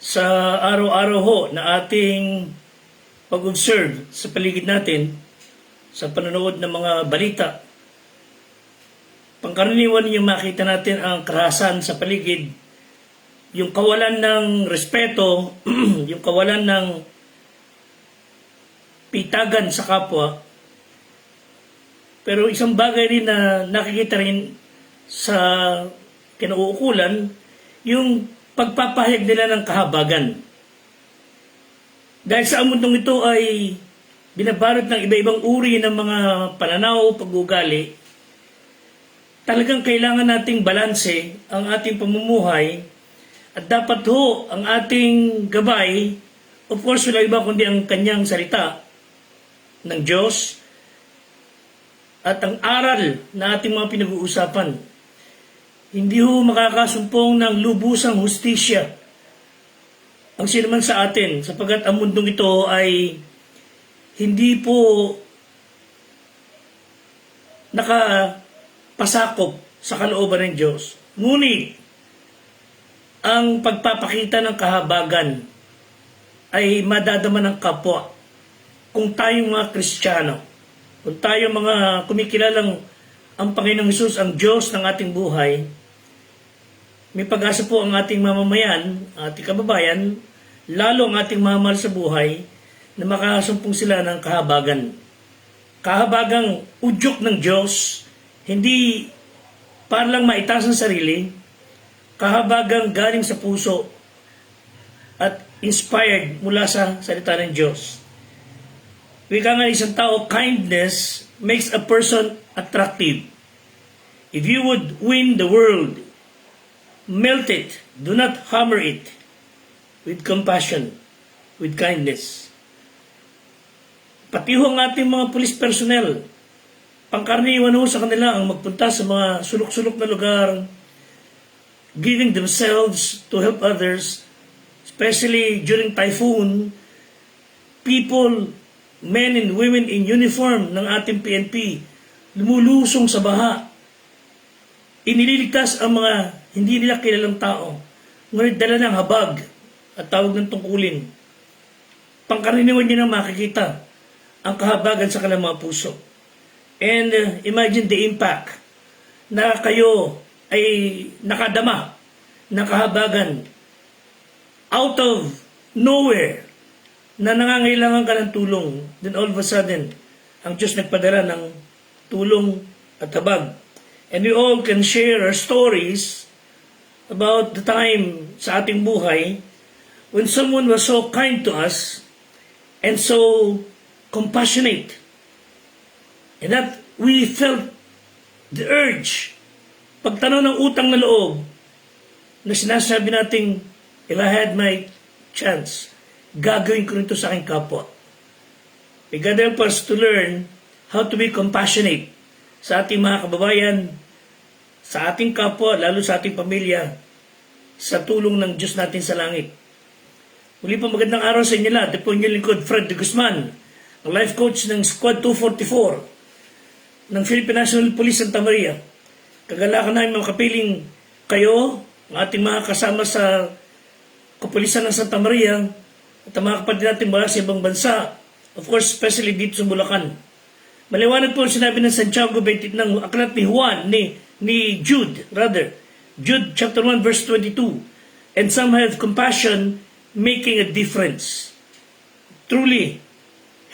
sa araw-araw ho na ating pag-observe sa paligid natin, sa panonood ng mga balita, pangkaraniwan yung makita natin ang karahasan sa paligid, yung kawalan ng respeto, yung kawalan ng pitagan sa kapwa. Pero isang bagay rin na nakikita rin sa kinauukulan, yung pagpapahayag nila ng kahabagan. Dahil sa mundong ito ay binabalot ng iba-ibang uri ng mga pananaw, pag-uugali, talagang kailangan nating balanse ang ating pamumuhay at dapat ho ang ating gabay, of course wala iba kundi ang kanyang salita ng Diyos at ang aral na ating mga pinag-uusapan. Hindi ho makakasumpong ng lubusang hustisya ang sinuman sa atin sapagkat ang mundong ito ay hindi po nakapasakop sa kalooban ng Diyos. Ngunit ang pagpapakita ng kahabagan ay madadama ng kapwa kung tayong mga Kristiyano, kung tayo mga kumikilalang ang Panginoong Hesus ang Diyos ng ating buhay. May pag-asa po ang ating mamamayan, ating kababayan, lalo ang ating mamahal sa buhay na makasumpong sila ng kahabagan. Kahabagang udyok ng Diyos, hindi para lang maitaas ang sarili, kahabagang galing sa puso at inspired mula sa salita ng Diyos. Wika nga isang tao, kindness makes a person attractive. If you would win the world, melt it, do not hammer it with compassion, with kindness. Pati ho ang ating mga police personnel, pangkaraniwan ho sa kanila ang magpunta sa mga sulok-sulok na lugar, giving themselves to help others, especially during typhoon. People, men and women in uniform ng ating PNP, lumulusong sa baha. Iniligtas ang mga hindi nila kilalang tao, ngunit dala ng habag at tawag ng tungkulin. Pangkaraniwan nyo na makikita ang kahabagan sa kanilang mga puso. And imagine the impact na kayo ay nakadama ng kahabagan out of nowhere na nangangailangan ka ng tulong. Then all of a sudden, ang Diyos nagpadala ng tulong at habag. And we all can share our stories about the time sa ating buhay when someone was so kind to us and so compassionate, and that we felt the urge, pagtanaw ng utang na loob, na sinasabi nating, if I had my chance, gagawin ko nito sa aking kapwa. May God help us to learn how to be compassionate sa ating mga kababayan, sa ating kapwa, lalo sa ating pamilya, sa tulong ng Diyos natin sa langit. Muli po magandang araw sa inyo lahat. Ito po inyong lingkod, Fred de Guzman, ang life coach ng Squad 244 ng Philippine National Police Santa Maria. Kagalakan namin mga kapiling kayo, ang ating mga kasama sa kapulisan ng Santa Maria, at ang mga kapatid natin mula sa ibang bansa, of course, especially dito sa Bulacan. Maliwanag po sinabi ng Santiago 20 ng aklat ni Juan, ni Jude, Jude chapter 1 verse 22. And some have compassion, making a difference. Truly,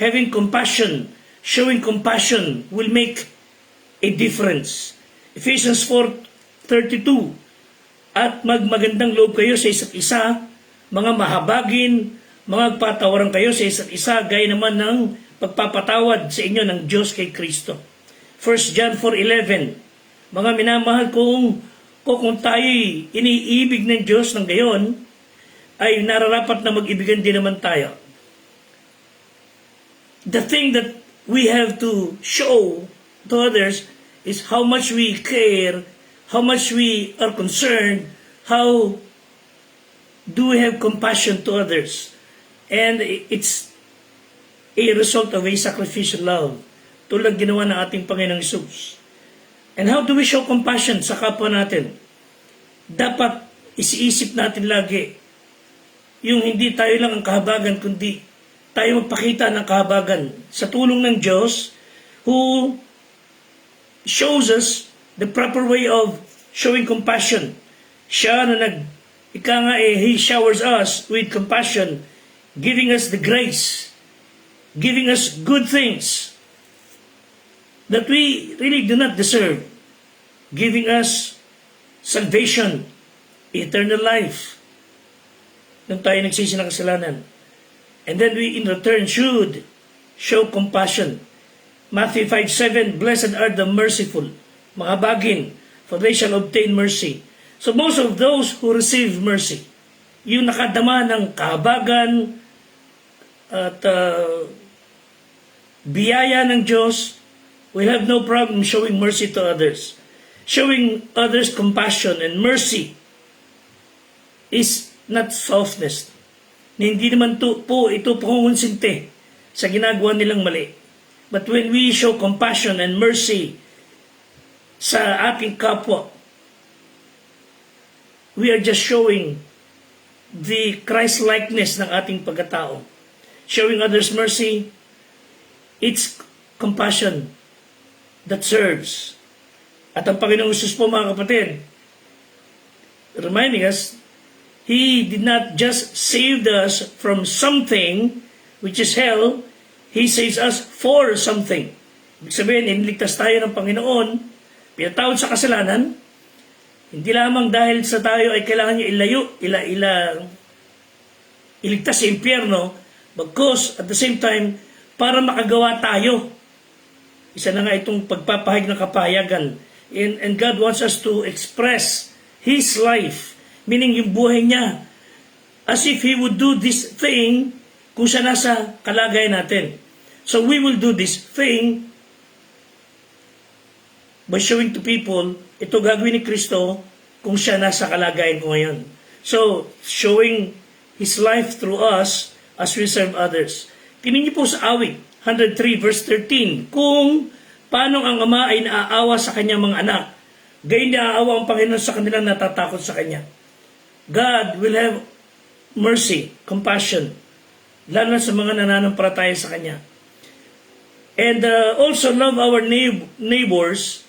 having compassion, showing compassion will make a difference. Ephesians 4:32. At magmagandang loob kayo sa isa't isa, mga mahabagin, mga patawaran kayo sa isa't isa, gaya naman ng pagpapatawad sa inyo ng Diyos kay Kristo. 1 John 4:11. Mga minamahal kung tayo'y iniibig ng Diyos ng gayon, ay nararapat na mag-ibigan din naman tayo. The thing that we have to show to others is how much we care, how much we are concerned, how do we have compassion to others. And it's a result of a sacrificial love, tulad ginawa ng ating Panginoong Hesus. And how do we show compassion sa kapwa natin? Dapat isiisip natin lagi yung hindi tayo lang ang kahabagan, kundi tayo magpakita ng kahabagan sa tulong ng Diyos who shows us the proper way of showing compassion. Siya na He showers us with compassion, giving us the grace, giving us good things that we really do not deserve, giving us salvation, eternal life, nung tayo nagsisi ng kasalanan. And then we in return should show compassion. Matthew 5:7, blessed are the merciful, mahabagin, for they shall obtain mercy. So most of those who receive mercy, yung nakadama ng kahabagan at biyaya ng Diyos, will have no problem showing mercy to others. Showing others compassion and mercy is not softness. Hindi naman ito pangungunsinte sa ginagawa nilang mali. But when we show compassion and mercy sa ating kapwa, we are just showing the Christ-likeness ng ating pagkatao. Showing others mercy, it's compassion that serves. At ang Panginoong Jesus po, mga kapatid, reminding us, He did not just save us from something, which is hell, He saves us for something. Ibig sabihin, iniligtas tayo ng Panginoon, pinatawad sa kasalanan, hindi lamang dahil sa tayo ay kailangan niya iligtas sa impyerno, bagkus at the same time, para makagawa tayo. Isa na nga itong pagpapahayag ng kapahayagan. And God wants us to express His life, meaning yung buhay niya, as if He would do this thing kung siya nasa kalagayan natin. So we will do this thing by showing to people, ito gagawin ni Kristo kung siya nasa kalagayan ko ngayon. So, showing His life through us as we serve others. Tingnan niyo po sa awit, 103 verse 13, kung paano ang Ama ay naaawa sa kanyang mga anak, gayon naaawa ang Panginoon sa kanilang natatakot sa Kanya. God will have mercy, compassion, lalo na sa mga nananampalataya sa Kanya. And also love our neighbors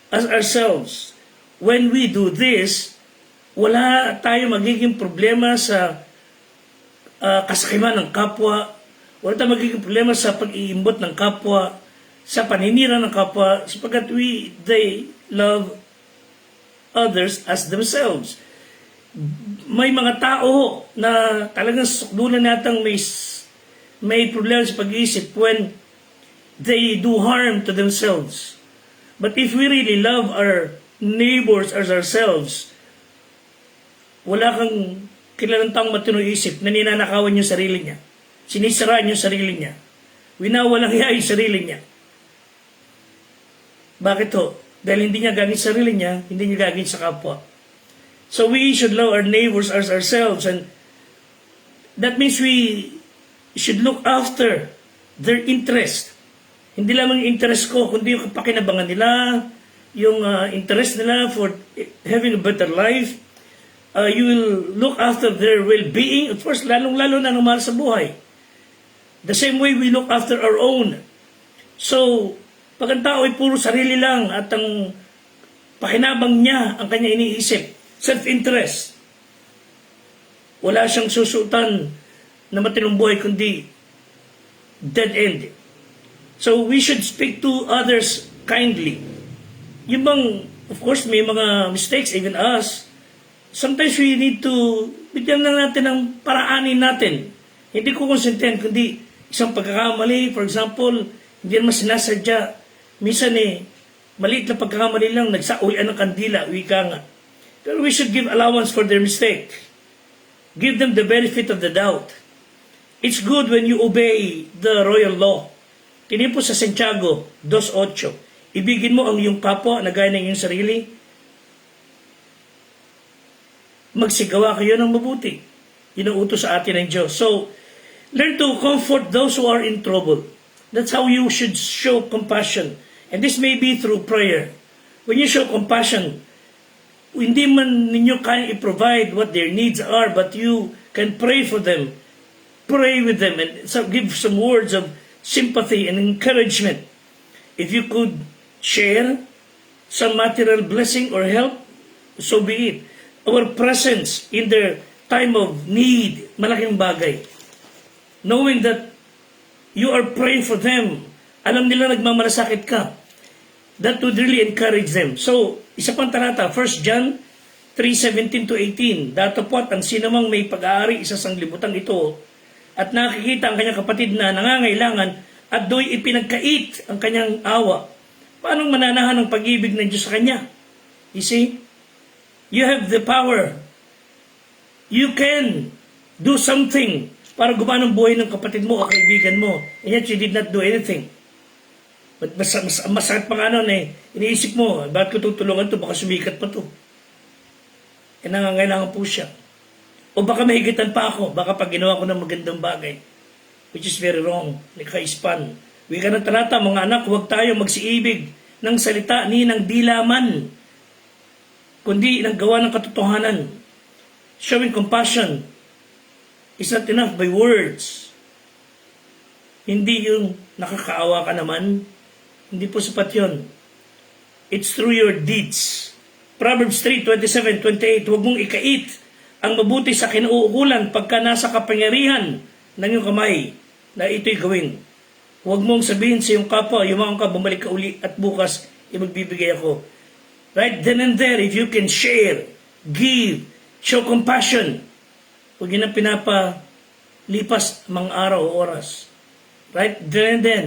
as ourselves. When we do this, wala tayo magiging problema sa kasakiman ng kapwa, wala tayo magiging problema sa pag-iimbot ng kapwa, sa paninira ng kapwa, sapagkat they love others as themselves. May mga tao na talagang sukdulan natang may problema sa pag-iisip when they do harm to themselves. But if we really love our neighbors as ourselves, wala kang kilalang taong matino isip na ninanakawan yung sarili niya. Sinisiraan yung sarili niya. Winawalang hiya yung sarili niya. Bakit ho? Dahil hindi niya gagawin sa sarili niya, hindi niya gagawin sa kapwa. So we should love our neighbors as ourselves, and that means we should look after their interest. Hindi lamang yung interest ko, kundi yung pakinabangan nila, yung interest nila for having a better life. You will look after their well-being. Of course, lalong-lalo na mahal sa buhay. The same way we look after our own. So, pag ang tao ay puro sarili lang at ang pakinabang niya ang kanya iniisip, self-interest, wala siyang susutan na matinong buhay kundi dead end. So we should speak to others kindly. Yung bang, of course, may mga mistakes, even us. Sometimes we need to, bigyan lang natin ng paraanin natin. Hindi ko konsenten, kundi isang pagkakamali, for example, hindi naman sinasadya. Minsan maliit na pagkakamali lang, nagsaulian ng kandila, wika nga. Pero we should give allowance for their mistake. Give them the benefit of the doubt. It's good when you obey the royal law. Tinipo sa Santiago 2:8, ibigin mo ang iyong kapwa na gaya ng iyong sarili. Magsigawa kayo ng mabuti. Yun ang utos sa atin ng Diyos. So, learn to comfort those who are in trouble. That's how you should show compassion. And this may be through prayer. When you show compassion, hindi man ninyo kaya i-provide what their needs are, but you can pray for them, pray with them, and give some words of sympathy and encouragement. If you could share some material blessing or help, so be it. Our presence in their time of need, malaking bagay. Knowing that you are praying for them, alam nila nagmamalasakit ka, that would really encourage them. So, isa pang talata, 1 John 3:17 to 18, datapwat ang sinamang may pag-aari isa sang libutan ito at nakikita ang kanyang kapatid na nangangailangan at do'y ipinagkait ang kanyang awa. Paano mananahan ang pag-ibig ng Diyos sa kanya? You see? You have the power. You can do something para gumaan ang buhay ng kapatid mo o kaibigan mo. And yet you did not do anything. But masakit pa nga nun iniisip mo, bakit ko tutulungan to? Baka sumikat pa to. E nangangailangan po siya. O baka mahigitan pa ako, baka pag ginawa ko ng magandang bagay. Which is very wrong, nakaispan. Wika ng talata, mga anak, huwag tayo magsiibig ng salita ni ng dilaman, kundi ng gawa ng katotohanan. Showing compassion is not enough by words. Hindi yung nakakaawa ka naman. Hindi po sapat yun. It's through your deeds. Proverbs 3:27-28, huwag mong ikait ang mabuti sa kinauukulan pagka nasa kapangyarihan ng iyong kamay na ito'y gawin. Huwag mong sabihin sa iyong kapwa, yumaon ka, bumalik ka uli at bukas magbibigay ako. Right then and there, if you can share, give, show compassion, huwag yun ang pinapalipas mga araw o oras. Right then and then,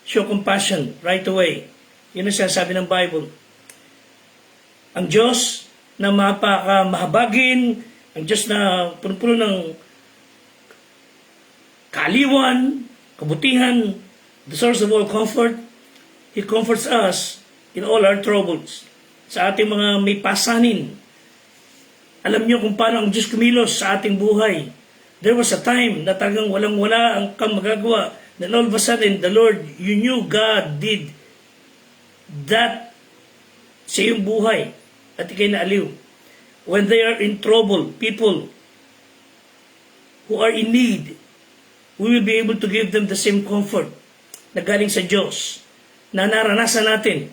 show compassion right away. Yun ang sinasabi ng Bible. Ang Diyos na mahabagin, ang Diyos na puno-puno ng kaaliwan, kabutihan, the source of all comfort, He comforts us in all our troubles. Sa ating mga may pasanin, alam niyo kung paano ang Diyos kumilos sa ating buhay. There was a time na talagang walang-wala ang kang magagawa. Then all of a sudden, the Lord, you knew God did that sa iyong buhay at ikay naaliw. When they are in trouble, people who are in need, we will be able to give them the same comfort na galing sa Diyos na naranasan natin.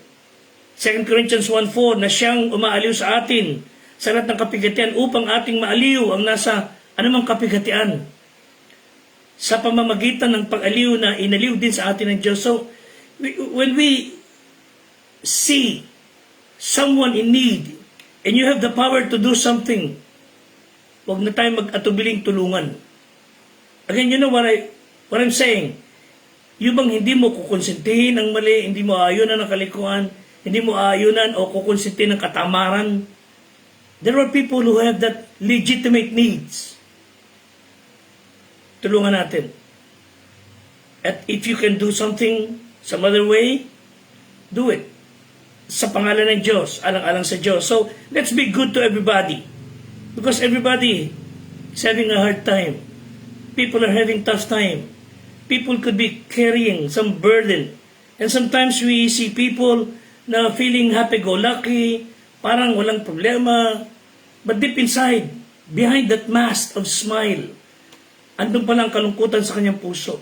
2 Corinthians 1:4 na siyang umaaliw sa atin sa lahat ng kapigatian upang ating maaliw ang nasa anumang kapigatian. Sa pamamagitan ng pag-aliw na inaliw din sa atin ng Diyos. So, when we see someone in need and you have the power to do something, huwag na tayo mag-atubiling tulungan. Again, you know what I'm saying? Yung bang hindi mo kukonsintihin ang mali, hindi mo aayunan ang kalikuan, hindi mo aayunan o kukonsintihin ang katamaran. There are people who have that legitimate needs. Tulungan natin. At if you can do something some other way, do it. Sa pangalan ng Diyos, alang-alang sa Diyos. So, let's be good to everybody. Because everybody is having a hard time. People are having tough time. People could be carrying some burden. And sometimes we see people na feeling happy-go-lucky, parang walang problema. But deep inside, behind that mask of smile, andun palang kalungkutan sa kanyang puso.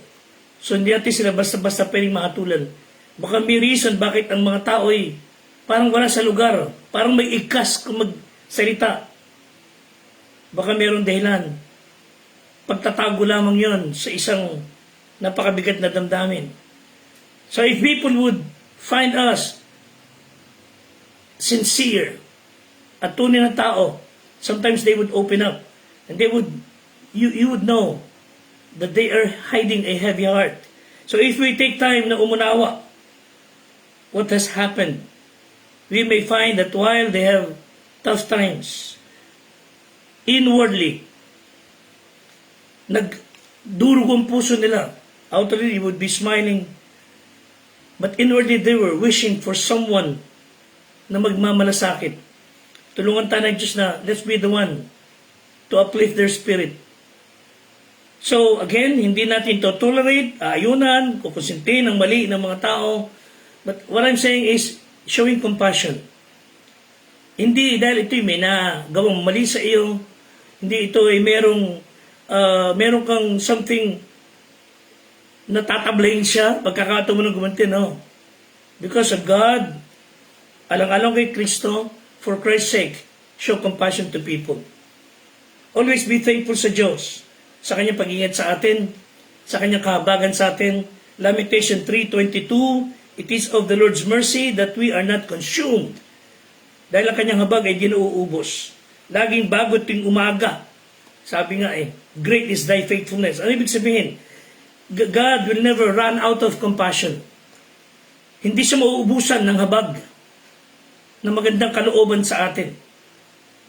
So hindi natin sila basta-basta pwedeng makatulan. Baka may reason bakit ang mga tao ay parang wala sa lugar. Parang may ikas kung magsalita. Baka mayroong dahilan. Pagtatago lamang yon sa isang napakabigat na damdamin. So if people would find us sincere at tunay na tao, sometimes they would open up and they would, you would know that they are hiding a heavy heart. So if we take time na umunawa what has happened, we may find that while they have tough times, inwardly, nagdurog ang puso nila. Outwardly, they would be smiling, but inwardly, they were wishing for someone na magmamalasakit. Tulungan tayo ng Diyos na let's be the one to uplift their spirit. So again, hindi natin to tolerate, ayunan, kukonsintihin ang mali ng mga tao. But what I'm saying is showing compassion. Hindi dahil ito'y may nagawang mali sa iyo, hindi ito ay merong meron kang something na tatablahin siya pagkakataon mo ng gumanti, no? Because of God, alang-alang kay Kristo, for Christ's sake, show compassion to people. Always be thankful sa Diyos, sa kanyang pag-ingat sa atin, sa kanyang kahabagan sa atin. Lamentation 3:22, it is of the Lord's mercy that we are not consumed. Dahil ang kanyang habag ay di nauubos. Laging bago ting umaga. Sabi nga great is thy faithfulness. Ano ibig sabihin? God will never run out of compassion. Hindi siya mauubusan ng habag na magandang kalooban sa atin.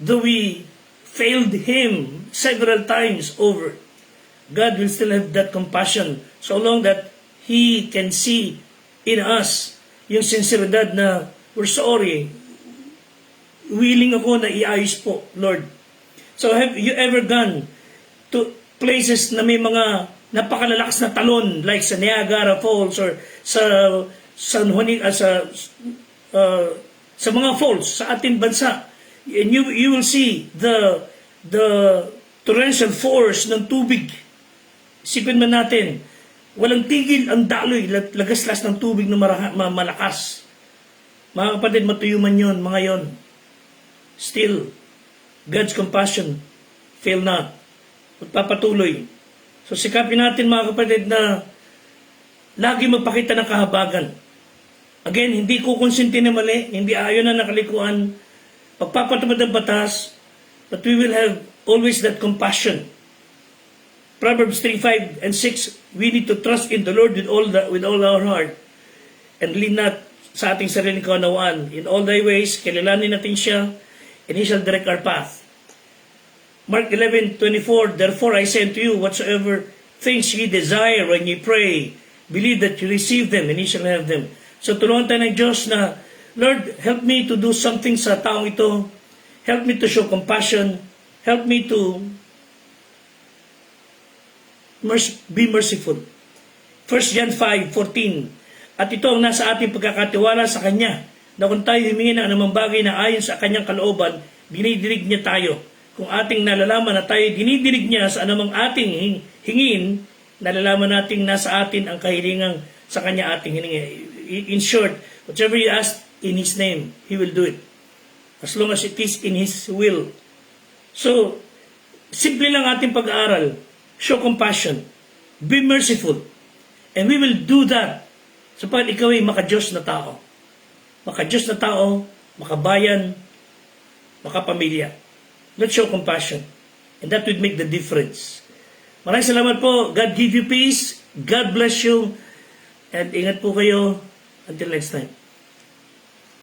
Though we failed Him several times over, God will still have that compassion so long that He can see in us yung sinseridad na we're sorry. Willing ako na iayos po, Lord. So have you ever gone to places na may mga napakalalakas na talon like sa Niagara Falls or sa San Juan, sa mga falls sa ating bansa, and you will see the torrential force ng tubig. Isipin man natin, walang tigil ang daloy, lagaslas ng tubig na malakas. Mga kapatid, matuyo man yun, mga yon. Still, God's compassion fail not. Magpapatuloy. So sikapin natin, mga kapatid, na lagi magpakita ng kahabagan. Again, hindi kukonsinti na mali, hindi ayon na nakalikuan, pagpapatupad ng batas, but we will have always that compassion. Proverbs 3:5 and 6, we need to trust in the Lord with all our heart and lean not sa ating sariling kaunawaan. In all thy ways, kilalanin natin siya, and He shall direct our path. Mark 11:24, therefore I say unto you, whatsoever things ye desire when ye pray, believe that you receive them, and ye shall have them. So tulungan tayo ng Diyos na, Lord, help me to do something sa taong ito. Help me to show compassion. Help me to be merciful. 1 John 5:14, at ito ang nasa ating pagkakatiwala sa Kanya, na kung tayo humingi ng anumang bagay na ayon sa Kanyang kalooban, dinidinig niya tayo. Kung ating nalalaman na tayo dinidinig niya sa anumang ating hingin, nalalaman nating nasa atin ang kahilingang sa Kanya ating hiningi. In short, whatever you ask in His name, He will do it. As long as it is in His will. So, simple lang ating pag-aaral. Show compassion. Be merciful. And we will do that sapagkat ikaw ay maka-Diyos na tao. Maka-Diyos na tao, makabayan, makapamilya. Let's show compassion. And that would make the difference. Maraming salamat po. God give you peace. God bless you. And ingat po kayo. Until next time.